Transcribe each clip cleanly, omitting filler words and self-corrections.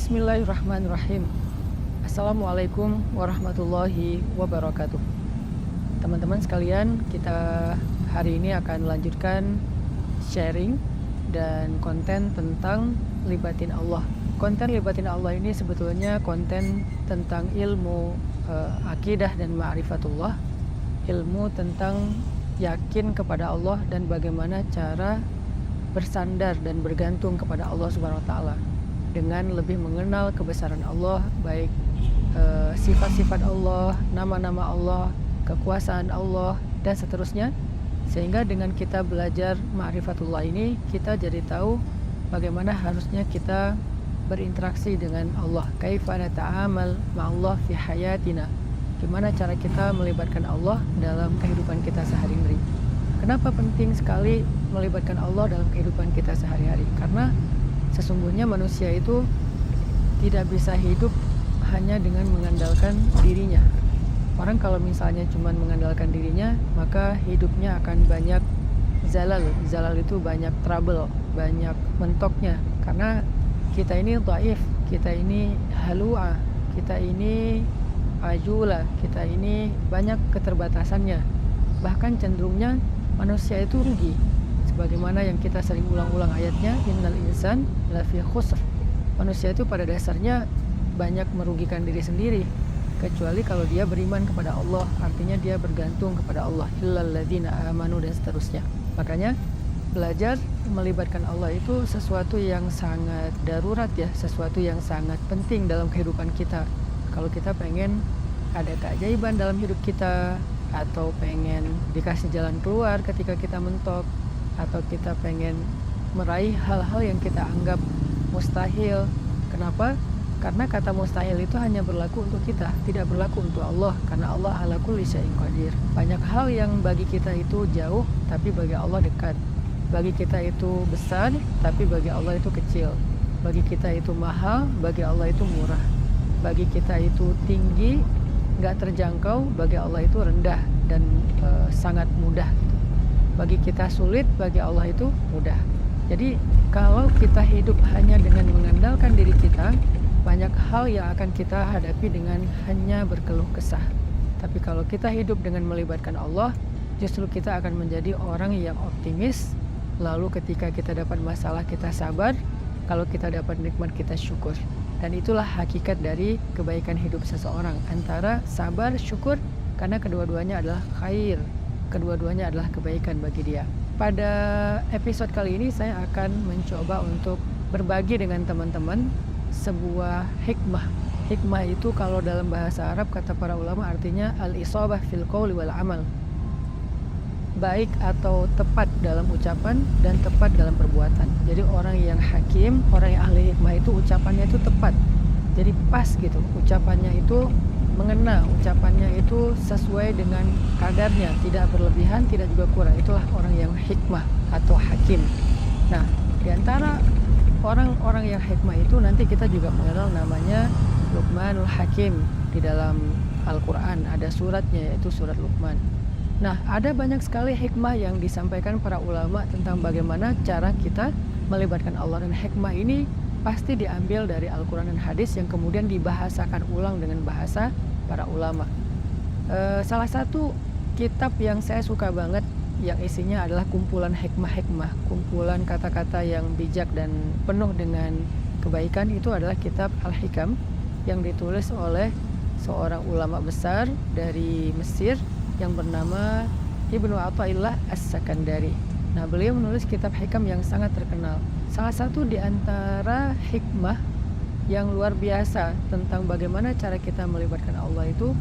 Bismillahirrahmanirrahim. Assalamualaikum warahmatullahi wabarakatuh. Teman-teman sekalian, kita hari ini akan melanjutkan sharing dan konten tentang libatin Allah. Konten libatin Allah ini sebetulnya konten tentang ilmu akidah dan ma'rifatullah, ilmu tentang yakin kepada Allah dan bagaimana cara bersandar dan bergantung kepada Allah Subhanahu wa taala dengan lebih mengenal kebesaran Allah, baik sifat-sifat Allah, nama-nama Allah, kekuasaan Allah, dan seterusnya. Sehingga dengan kita belajar ma'rifatullah ini, kita jadi tahu bagaimana harusnya kita berinteraksi dengan Allah. Kaifa nata'amal ma'allah fi hayatina. Gimana cara kita melibatkan Allah dalam kehidupan kita sehari-hari. Kenapa penting sekali melibatkan Allah dalam kehidupan kita sehari-hari? Karena sesungguhnya manusia itu tidak bisa hidup hanya dengan mengandalkan dirinya. Orang kalau misalnya cuma mengandalkan dirinya, maka hidupnya akan banyak zalal. Zalal itu banyak trouble, banyak mentoknya. Karena kita ini dhaif, kita ini halua, kita ini ajula, kita ini banyak keterbatasannya. Bahkan cenderungnya manusia itu rugi. Sebagaimana yang kita sering ulang-ulang ayatnya, innal insan lafi khusr. Manusia itu pada dasarnya banyak merugikan diri sendiri, kecuali kalau dia beriman kepada Allah, artinya dia bergantung kepada Allah, illal ladzina amanu, dan seterusnya. Makanya belajar melibatkan Allah itu sesuatu yang sangat darurat ya, sesuatu yang sangat penting dalam kehidupan kita. Kalau kita pengen ada keajaiban dalam hidup kita, atau pengen dikasih jalan keluar ketika kita mentok, atau kita pengen meraih hal-hal yang kita anggap mustahil. Kenapa? Karena kata mustahil itu hanya berlaku untuk kita, tidak berlaku untuk Allah, karena Allah ala kulli syai'in qadir. Banyak hal yang bagi kita itu jauh, tapi bagi Allah dekat. Bagi kita itu besar, tapi bagi Allah itu kecil. Bagi kita itu mahal, bagi Allah itu murah. Bagi kita itu tinggi, nggak terjangkau, bagi Allah itu rendah dan sangat mudah. Bagi kita sulit, bagi Allah itu mudah. Jadi kalau kita hidup hanya dengan mengandalkan diri kita, banyak hal yang akan kita hadapi dengan hanya berkeluh kesah. Tapi kalau kita hidup dengan melibatkan Allah, justru kita akan menjadi orang yang optimis. Lalu ketika kita dapat masalah, kita sabar. Kalau kita dapat nikmat, kita syukur. Dan itulah hakikat dari kebaikan hidup seseorang, antara sabar, syukur, karena kedua-duanya adalah khair. Kedua-duanya adalah kebaikan bagi dia. Pada episode kali ini saya akan mencoba untuk berbagi dengan teman-teman sebuah hikmah. Hikmah itu kalau dalam bahasa Arab kata para ulama artinya al-isabah fil qauli wal amal. Baik atau tepat dalam ucapan dan tepat dalam perbuatan. Jadi orang yang hakim, orang yang ahli hikmah itu ucapannya itu tepat. Jadi pas gitu. Ucapannya itu mengena, ucapannya itu sesuai dengan kadarnya, tidak berlebihan, tidak juga kurang. Itulah orang yang hikmah atau hakim. Nah, di antara orang-orang yang hikmah itu nanti kita juga mengenal namanya Luqmanul Hakim. Di dalam Al-Quran ada suratnya, yaitu surat Luqman. Nah, ada banyak sekali hikmah yang disampaikan para ulama tentang bagaimana cara kita melibatkan Allah. Dan hikmah ini pasti diambil dari Al-Quran dan hadis yang kemudian dibahasakan ulang dengan bahasa para ulama. Salah satu kitab yang saya suka banget, yang isinya adalah kumpulan hikmah-hikmah, kumpulan kata-kata yang bijak dan penuh dengan kebaikan, itu adalah kitab Al-Hikam yang ditulis oleh seorang ulama besar dari Mesir yang bernama Ibnu Athaillah As-Sakandari. Nah, beliau menulis kitab hikam yang sangat terkenal. Salah satu di antara hikmah yang luar biasa tentang bagaimana cara kita melibatkan Allah itu,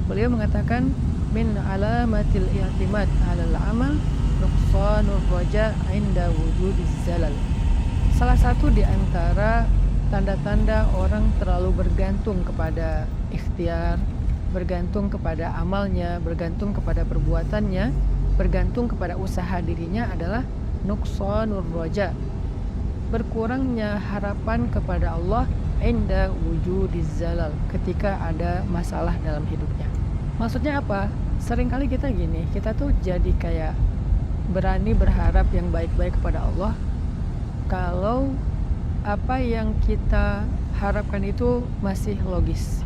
beliau mengatakan min alamatil i'timad 'alal amal nuqsanur raja 'inda wujudiz zalal. Salah satu di antara tanda-tanda orang terlalu bergantung kepada ikhtiar, bergantung kepada amalnya, bergantung kepada perbuatannya, bergantung kepada usaha dirinya adalah nuqsanur raja, berkurangnya harapan kepada Allah inda wujudiz zalal, ketika ada masalah dalam hidupnya. Maksudnya apa? Seringkali kita gini, kita tuh jadi kayak berani berharap yang baik-baik kepada Allah kalau apa yang kita harapkan itu masih logis.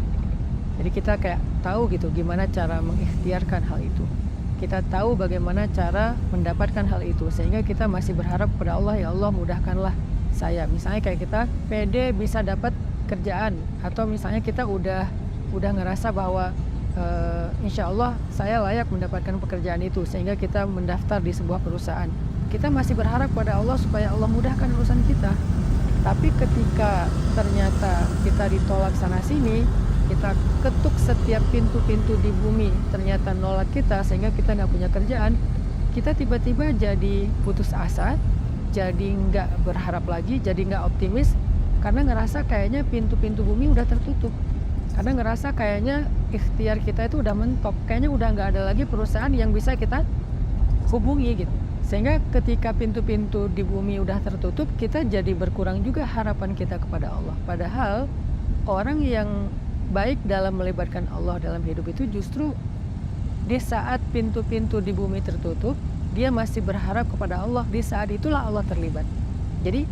Jadi kita kayak tahu gitu gimana cara mengikhtiarkan hal itu. Kita tahu bagaimana cara mendapatkan hal itu, sehingga kita masih berharap kepada Allah, ya Allah mudahkanlah saya. Misalnya kayak kita pede bisa dapat kerjaan, atau misalnya kita udah ngerasa bahwa insya Allah saya layak mendapatkan pekerjaan itu, sehingga kita mendaftar di sebuah perusahaan. Kita masih berharap pada Allah supaya Allah mudahkan urusan kita. Tapi ketika ternyata kita ditolak sana sini, kita ketuk setiap pintu-pintu di bumi, ternyata nolak kita sehingga kita nggak punya kerjaan, kita tiba-tiba jadi putus asa, jadi nggak berharap lagi, jadi nggak optimis, karena ngerasa kayaknya pintu-pintu bumi udah tertutup. Karena ngerasa kayaknya ikhtiar kita itu udah mentok, kayaknya udah nggak ada lagi perusahaan yang bisa kita hubungi gitu. Sehingga ketika pintu-pintu di bumi udah tertutup, kita jadi berkurang juga harapan kita kepada Allah. Padahal orang yang baik dalam melibatkan Allah dalam hidup itu justru di saat pintu-pintu di bumi tertutup, dia masih berharap kepada Allah. Di saat itulah Allah terlibat. Jadi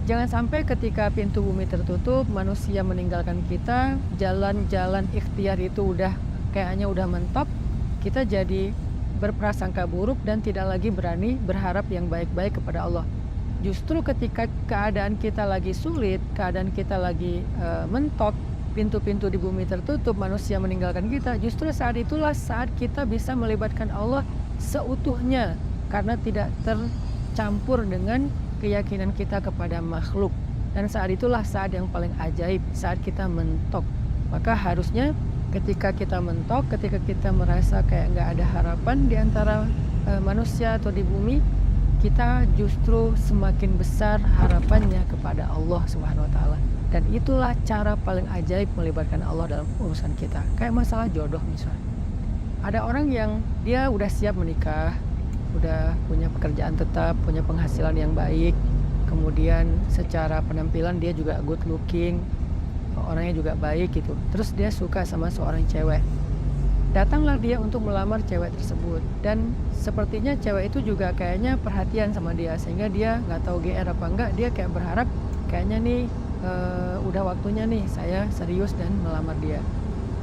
jangan sampai ketika pintu bumi tertutup, manusia meninggalkan kita, jalan-jalan ikhtiar itu kayaknya udah mentok, kita jadi berprasangka buruk dan tidak lagi berani berharap yang baik-baik kepada Allah. Justru ketika keadaan kita lagi sulit, keadaan kita lagi mentok, pintu-pintu di bumi tertutup, manusia meninggalkan kita, justru saat itulah saat kita bisa melibatkan Allah seutuhnya, karena tidak tercampur dengan keyakinan kita kepada makhluk. Dan saat itulah saat yang paling ajaib, saat kita mentok. Maka harusnya ketika kita mentok, ketika kita merasa kayak nggak ada harapan di antara manusia atau di bumi, kita justru semakin besar harapannya kepada Allah Subhanahu wa Ta'ala. Dan itulah cara paling ajaib melibatkan Allah dalam urusan kita. Kayak masalah jodoh misalnya. Ada orang yang dia udah siap menikah, udah punya pekerjaan tetap, punya penghasilan yang baik, kemudian secara penampilan dia juga good looking, orangnya juga baik gitu. Terus dia suka sama seorang cewek. Datanglah dia untuk melamar cewek tersebut, dan sepertinya cewek itu juga kayaknya perhatian sama dia, sehingga dia nggak tahu GR apa enggak, dia kayak berharap kayaknya nih udah waktunya nih saya serius dan melamar dia.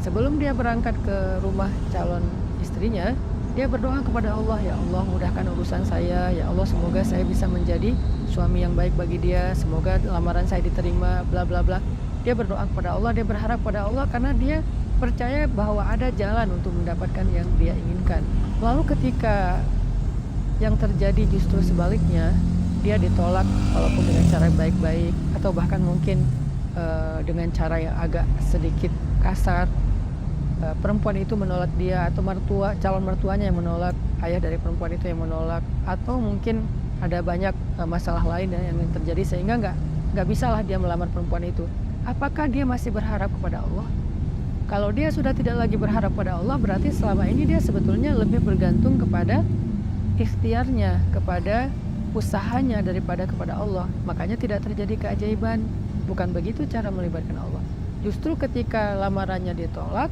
Sebelum dia berangkat ke rumah calon istrinya, dia berdoa kepada Allah, ya Allah mudahkan urusan saya, ya Allah semoga saya bisa menjadi suami yang baik bagi dia, semoga lamaran saya diterima, bla bla bla. Dia berdoa kepada Allah, dia berharap pada Allah karena dia percaya bahwa ada jalan untuk mendapatkan yang dia inginkan. Lalu ketika yang terjadi justru sebaliknya, dia ditolak walaupun dengan cara baik-baik, atau bahkan mungkin dengan cara yang agak sedikit kasar. Perempuan itu menolak dia, atau calon mertuanya yang menolak, ayah dari perempuan itu yang menolak, atau mungkin ada banyak masalah lain yang terjadi sehingga nggak bisalah dia melamar perempuan itu. Apakah dia masih berharap kepada Allah? Kalau dia sudah tidak lagi berharap pada Allah, berarti selama ini dia sebetulnya lebih bergantung kepada ikhtiarnya, kepada usahanya daripada kepada Allah. Makanya tidak terjadi keajaiban. Bukan begitu cara melibatkan Allah. Justru ketika lamarannya ditolak,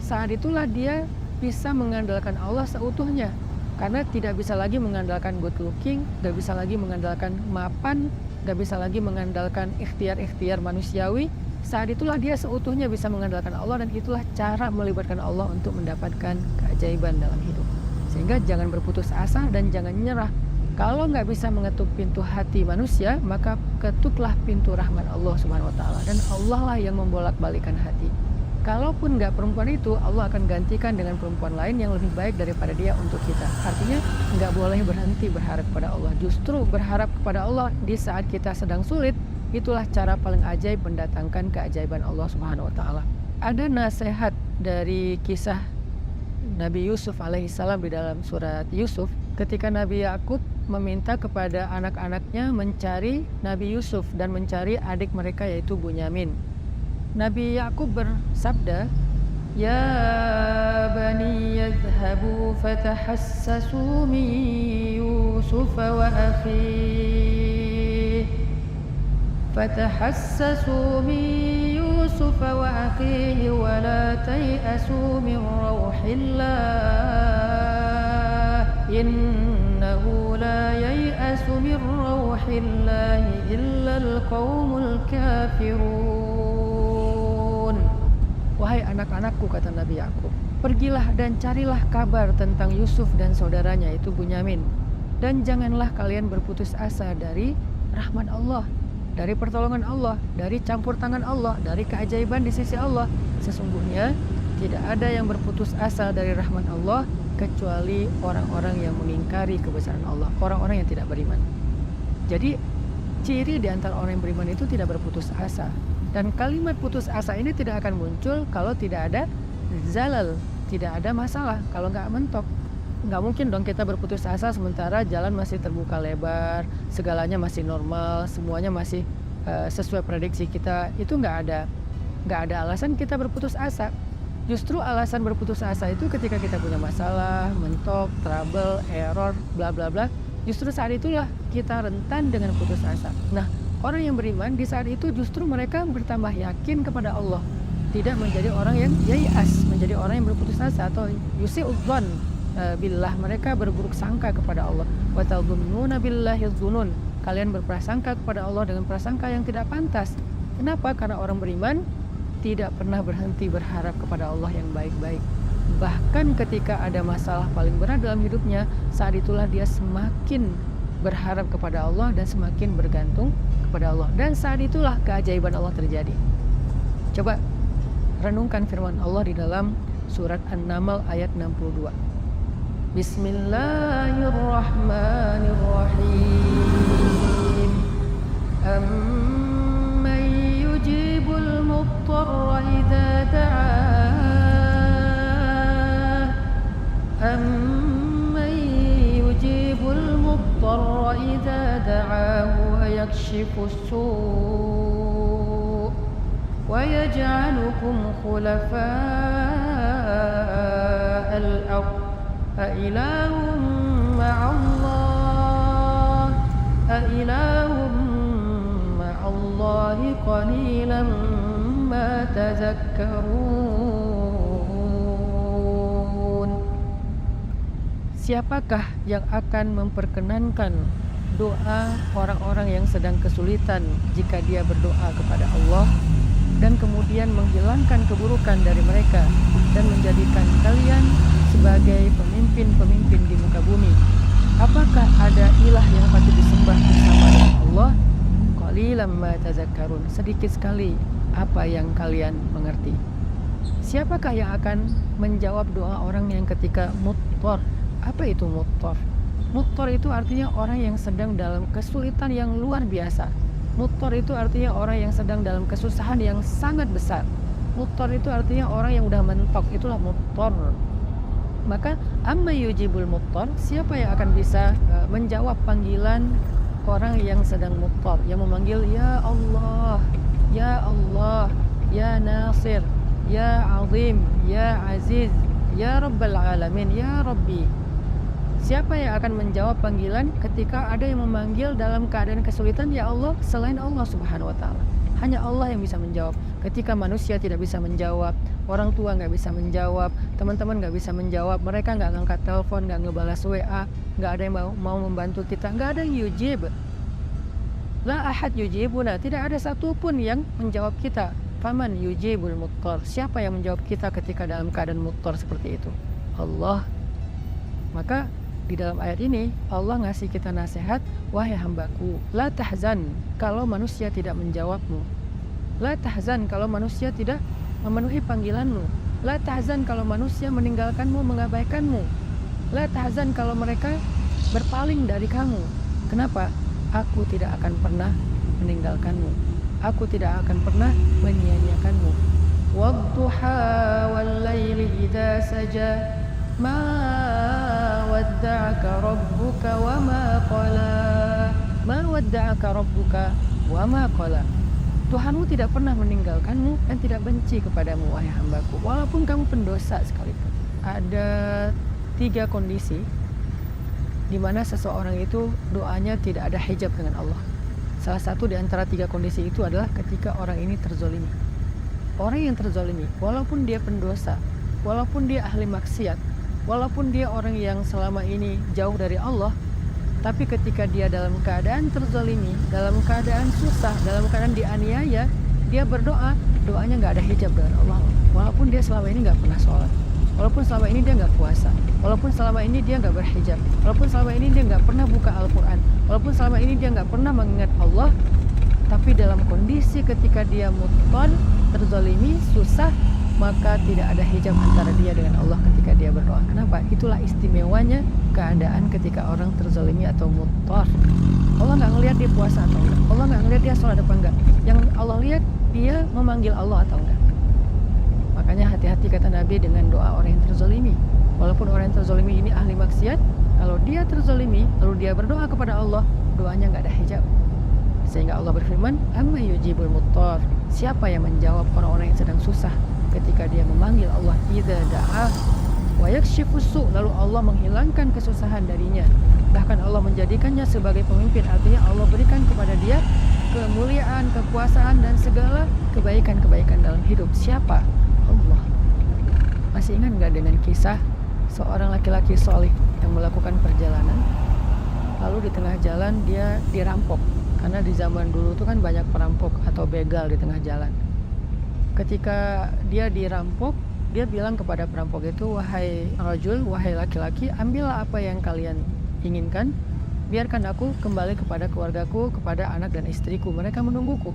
saat itulah dia bisa mengandalkan Allah seutuhnya. Karena tidak bisa lagi mengandalkan good looking, gak bisa lagi mengandalkan mapan, gak bisa lagi mengandalkan ikhtiar-ikhtiar manusiawi. Saat itulah dia seutuhnya bisa mengandalkan Allah, dan itulah cara melibatkan Allah untuk mendapatkan keajaiban dalam hidup. Sehingga jangan berputus asa dan jangan nyerah. Kalau nggak bisa mengetuk pintu hati manusia, maka ketuklah pintu rahmat Allah Subhanahu wa Ta'ala, dan Allah lah yang membolak-balikan hati. Kalaupun nggak perempuan itu, Allah akan gantikan dengan perempuan lain yang lebih baik daripada dia untuk kita. Artinya nggak boleh berhenti berharap kepada Allah. Justru berharap kepada Allah di saat kita sedang sulit, itulah cara paling ajaib mendatangkan keajaiban Allah Subhanahu wa Ta'ala. Ada nasihat dari kisah Nabi Yusuf alaihissalam di dalam surat Yusuf, ketika Nabi Yakub meminta kepada anak-anaknya mencari Nabi Yusuf dan mencari adik mereka yaitu Bunyamin. Nabi Yakub bersabda, "Ya bani yadhhabu fatahassasu min Yusuf wa akhihi fatahassasu min Yusuf wa akhihi wa la tay'asu min rauhillah inna إنه لا ييأس من روح الله إلا القوم الكافرون. Wahai anak-anakku, kata Nabi Yakub, pergilah dan carilah kabar tentang Yusuf dan saudaranya itu Bunyamin, dan janganlah kalian berputus asa dari rahmat Allah, dari pertolongan Allah, dari campur tangan Allah, dari keajaiban di sisi Allah. Sesungguhnya tidak ada yang berputus asa dari rahmat Allah kecuali orang-orang yang mengingkari kebesaran Allah, orang-orang yang tidak beriman. Jadi ciri di antara orang yang beriman itu tidak berputus asa. Dan kalimat putus asa ini tidak akan muncul kalau tidak ada zalal, tidak ada masalah, kalau nggak mentok. Nggak mungkin dong kita berputus asa sementara jalan masih terbuka lebar, segalanya masih normal, semuanya masih sesuai prediksi kita. Itu nggak ada alasan kita berputus asa. Justru alasan berputus asa itu ketika kita punya masalah, mentok, trouble, error, bla bla bla. Justru saat itulah kita rentan dengan putus asa. Nah, orang yang beriman di saat itu justru mereka bertambah yakin kepada Allah, tidak menjadi orang yang yai'as, menjadi orang yang berputus asa atau yusi'udzan billah, mereka berburuk sangka kepada Allah. Wa tadhunnuna billahi dzunun, kalian berprasangka kepada Allah dengan prasangka yang tidak pantas. Kenapa? Karena orang beriman tidak pernah berhenti berharap kepada Allah yang baik-baik. Bahkan ketika ada masalah paling berat dalam hidupnya, saat itulah dia semakin berharap kepada Allah dan semakin bergantung kepada Allah. Dan saat itulah keajaiban Allah terjadi. Coba renungkan firman Allah di dalam surat An-Naml ayat 62. Bismillahirrahmanirrahim. Amman yujibul mudtarra idza da'ah, amman yujibul mudtarra idza da'ahu wa yakshifus su' wa yaj'alukum khulafa'al ardh أإله مع الله أإله مع الله قليلا ما تذكرون. Siapakah yang akan memperkenankan doa orang-orang yang sedang kesulitan jika dia berdoa kepada Allah dan kemudian menghilangkan keburukan dari mereka dan menjadikan kalian sebagai pemimpin-pemimpin di muka bumi? Apakah ada ilah yang patut disembah bersama dengan Allah? Qalilan ma tazakkarun, sedikit sekali apa yang kalian mengerti. Siapakah yang akan menjawab doa orang yang ketika muttar? Apa itu muttar? Muttar itu artinya orang yang sedang dalam kesulitan yang luar biasa. Muttar itu artinya orang yang sedang dalam kesusahan yang sangat besar. Muttar itu artinya orang yang udah mentok, itulah muttar. Maka amma yujibul muttar, siapa yang akan bisa menjawab panggilan orang yang sedang muttar, yang memanggil ya Allah, ya Allah, ya Nasir, ya Azim, ya Aziz, ya Rabbal Alamin, ya Rabbi. Siapa yang akan menjawab panggilan ketika ada yang memanggil dalam keadaan kesulitan ya Allah selain Allah Subhanahu wa taala? Hanya Allah yang bisa menjawab. Ketika manusia tidak bisa menjawab, orang tua nggak bisa menjawab, teman-teman nggak bisa menjawab, mereka nggak ngangkat telepon, nggak ngebalas WA, nggak ada yang mau membantu kita, nggak ada yang yujib. La ahad yujibuna, tidak ada satupun yang menjawab kita. Faman yujibul muttar, siapa yang menjawab kita ketika dalam keadaan muttar seperti itu? Allah. Maka di dalam ayat ini Allah ngasih kita nasihat, wahai hambaku, la tahzan kalau manusia tidak menjawabmu, la tahzan kalau manusia tidak memenuhi panggilanmu, la tahzan kalau manusia meninggalkanmu, mengabaikanmu, la tahzan kalau mereka berpaling dari kamu. Kenapa? Aku tidak akan pernah meninggalkanmu, aku tidak akan pernah menyia-nyiakanmu. Wadduha wal laili idza saja ma wadda'aka rabbuka wa ma qala, ma wadda'aka rabbuka wa ma qala. Tuhanmu tidak pernah meninggalkanmu dan tidak benci kepadamu, wahai hambaku, walaupun kamu pendosa sekalipun. Ada 3 kondisi di mana seseorang itu doanya tidak ada hijab dengan Allah. Salah satu di antara 3 kondisi itu adalah ketika orang ini terzolimi. Orang yang terzolimi, walaupun dia pendosa, walaupun dia ahli maksiat, walaupun dia orang yang selama ini jauh dari Allah, Tapi ketika dia dalam keadaan terzalimi, dalam keadaan susah, dalam keadaan dianiaya, dia berdoa, doanya nggak ada hijab dengan Allah. Walaupun dia selama ini nggak pernah sholat, walaupun selama ini dia nggak puasa, walaupun selama ini dia nggak berhijab, walaupun selama ini dia nggak pernah buka Al-Quran, walaupun selama ini dia nggak pernah mengingat Allah, tapi dalam kondisi ketika dia mutton, terzalimi, susah, maka tidak ada hijab antara dia dengan Allah ketika dia berdoa. Kenapa? Itulah istimewanya keadaan ketika orang terzalimi atau muttar. Allah nggak ngelihat dia puasa atau enggak, Allah nggak ngelihat dia sholat apa enggak. Yang Allah lihat dia memanggil Allah atau enggak. Makanya hati-hati kata Nabi dengan doa orang yang terzalimi. Walaupun orang yang terzalimi ini ahli maksiat, kalau dia terzalimi lalu dia berdoa kepada Allah, doanya nggak ada hijab. Sehingga Allah berfirman, amma yujibul muttar, siapa yang menjawab orang-orang yang sedang susah ketika dia memanggil Allah, idza da'a wa yakshifus su', lalu Allah menghilangkan kesusahan darinya, bahkan Allah menjadikannya sebagai pemimpin. Artinya Allah berikan kepada dia kemuliaan, kekuasaan dan segala kebaikan-kebaikan dalam hidup. Siapa? Allah. Masih ingat nggak dengan kisah seorang laki-laki soleh yang melakukan perjalanan, lalu di tengah jalan dia dirampok? Karena di zaman dulu tuh kan banyak perampok atau begal di tengah jalan. Ketika dia dirampok, dia bilang kepada perampok itu, wahai rajul, wahai laki-laki, ambillah apa yang kalian inginkan, biarkan aku kembali kepada keluargaku, kepada anak dan istriku, mereka menungguku.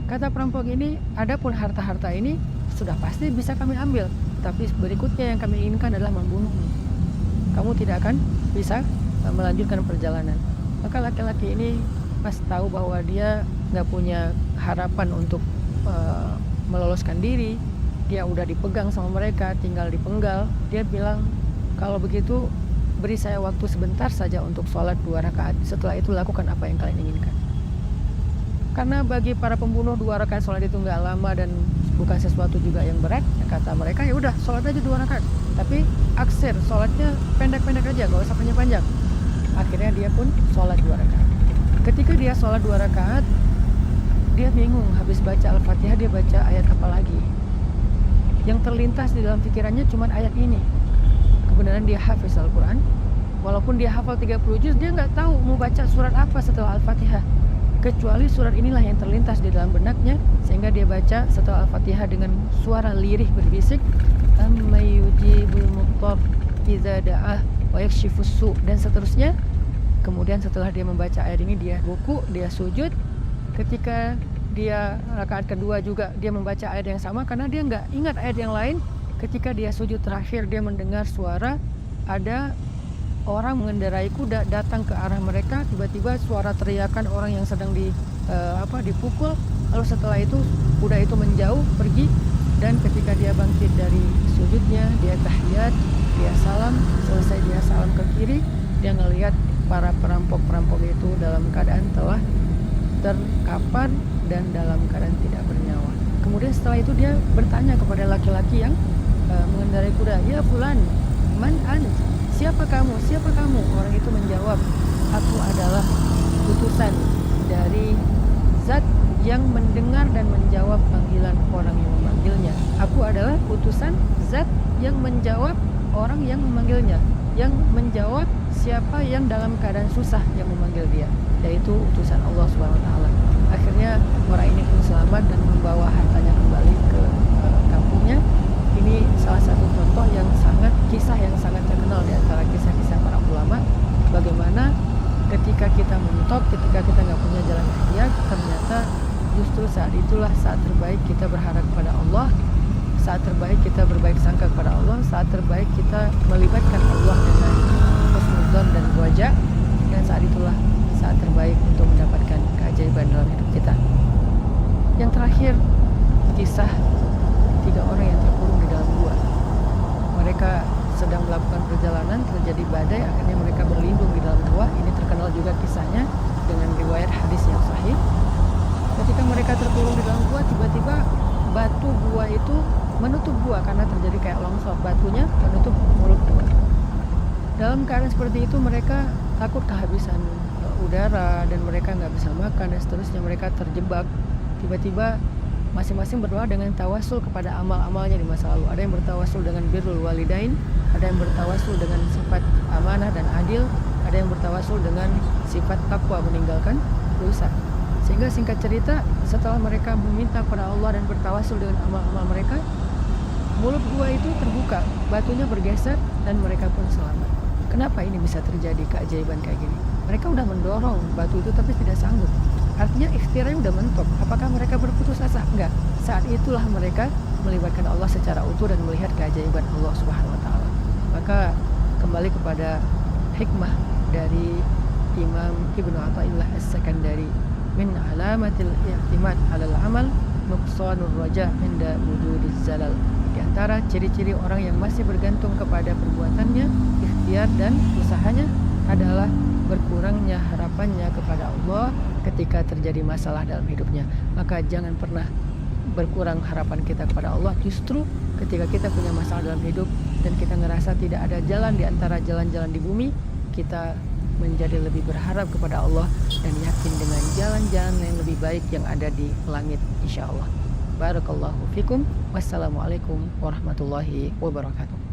Kata perampok ini, adapun harta-harta ini sudah pasti bisa kami ambil, tapi berikutnya yang kami inginkan adalah membunuhmu. Kamu tidak akan bisa melanjutkan perjalanan. Maka laki-laki ini pas tahu bahwa dia nggak punya harapan untuk meloloskan diri, dia udah dipegang sama mereka, tinggal dipenggal, dia bilang, kalau begitu beri saya waktu sebentar saja untuk sholat 2 rakaat, setelah itu lakukan apa yang kalian inginkan. Karena bagi para pembunuh 2 rakaat sholat itu nggak lama dan bukan sesuatu juga yang berat, kata mereka, ya udah sholat aja 2 rakaat, tapi aksir sholatnya pendek-pendek aja, nggak usah panjang-panjang. Akhirnya dia pun sholat 2 rakaat. Ketika dia sholat 2 rakaat, dia bingung, habis baca Al-Fatihah dia baca ayat apa lagi. Yang terlintas di dalam pikirannya cuma ayat ini. Kebenaran dia hafiz Al-Quran, walaupun dia hafal 30 juz, dia nggak tahu mau baca surat apa setelah Al-Fatihah, kecuali surat inilah yang terlintas di dalam benaknya, sehingga dia baca setelah Al-Fatihah dengan suara lirih berbisik, amma yujibul muttar idza da'ah wa yakshifus su', dan seterusnya. Kemudian setelah dia membaca ayat ini, dia ruku, dia sujud. Ketika dia rakaat kedua juga dia membaca ayat yang sama, karena dia nggak ingat ayat yang lain. Ketika dia sujud terakhir, dia mendengar suara ada orang mengendarai kuda datang ke arah mereka. Tiba-tiba suara teriakan orang yang sedang dipukul. Lalu setelah itu kuda itu menjauh pergi, dan ketika dia bangkit dari sujudnya, dia tahiyat, dia salam. Selesai dia salam ke kiri, dia ngelihat para perampok-perampok itu dalam keadaan telah terkapar dan dalam keadaan tidak bernyawa. Kemudian setelah itu dia bertanya kepada laki-laki yang mengendarai kuda, ya fulan, man ant, siapa kamu, siapa kamu? Orang itu menjawab, aku adalah utusan dari zat yang mendengar dan menjawab panggilan orang yang memanggilnya. Aku adalah utusan zat yang menjawab orang yang memanggilnya, yang menjawab siapa yang dalam keadaan susah yang memanggil dia, yaitu utusan Allah SWT. Akhirnya orang ini pun selamat dan membawa hartanya kembali ke kampungnya. Ini salah satu contoh yang kisah yang sangat terkenal di antara kisah-kisah para ulama, bagaimana ketika kita mentok, ketika kita nggak punya jalan ikhtiar, ternyata justru saat itulah saat terbaik kita berharap kepada Allah, saat terbaik kita berbaik sangka kepada Allah, saat terbaik kita melibatkan Allah dengan husnudzon dan wajah, dan saat itulah saat terbaik untuk mendapatkan keajaiban dalam hidup kita. Yang terakhir, kisah 3 orang yang terkurung di dalam gua. Mereka sedang melakukan perjalanan, terjadi badai, akhirnya mereka berlindung di dalam gua. Ini terkenal juga kisahnya dengan riwayat hadis yang sahih. Ketika mereka terkurung di dalam gua, tiba-tiba batu gua itu menutup gua karena terjadi kayak longsor, batunya menutup mulut gua. Dalam keadaan seperti itu mereka takut kehabisan udara dan mereka nggak bisa makan dan seterusnya, mereka terjebak. Tiba-tiba masing-masing berdoa dengan tawasul kepada amal-amalnya di masa lalu. Ada yang bertawasul dengan birrul walidain, ada yang bertawasul dengan sifat amanah dan adil, ada yang bertawasul dengan sifat takwa, meninggalkan dosa. Sehingga singkat cerita, setelah mereka meminta kepada Allah dan bertawasul dengan amal-amal mereka, mulut gua itu terbuka, batunya bergeser, dan mereka pun selamat. Kenapa ini bisa terjadi keajaiban kayak gini? Mereka udah mendorong batu itu tapi tidak sanggup. Artinya ikhtiarnya udah mentok. Apakah mereka berputus asa? Enggak. Saat itulah mereka melibatkan Allah secara utuh dan melihat keajaiban Allah Subhanahu wa taala. Maka kembali kepada hikmah dari Imam Ibnu Athaillah As-Sakandari, min alamatil i'timad 'alal amal nuqsanur raja' inda wujudiz zalal. Di antara ciri-ciri orang yang masih bergantung kepada perbuatannya, ikhtiar dan usahanya adalah berkurangnya harapannya kepada Allah ketika terjadi masalah dalam hidupnya. Maka jangan pernah berkurang harapan kita kepada Allah. Justru ketika kita punya masalah dalam hidup dan kita ngerasa tidak ada jalan di antara jalan-jalan di bumi, kita menjadi lebih berharap kepada Allah dan yakin dengan jalan-jalan yang lebih baik yang ada di langit, insya Allah. Barakallahu fikum. Wassalamualaikum warahmatullahi wabarakatuh.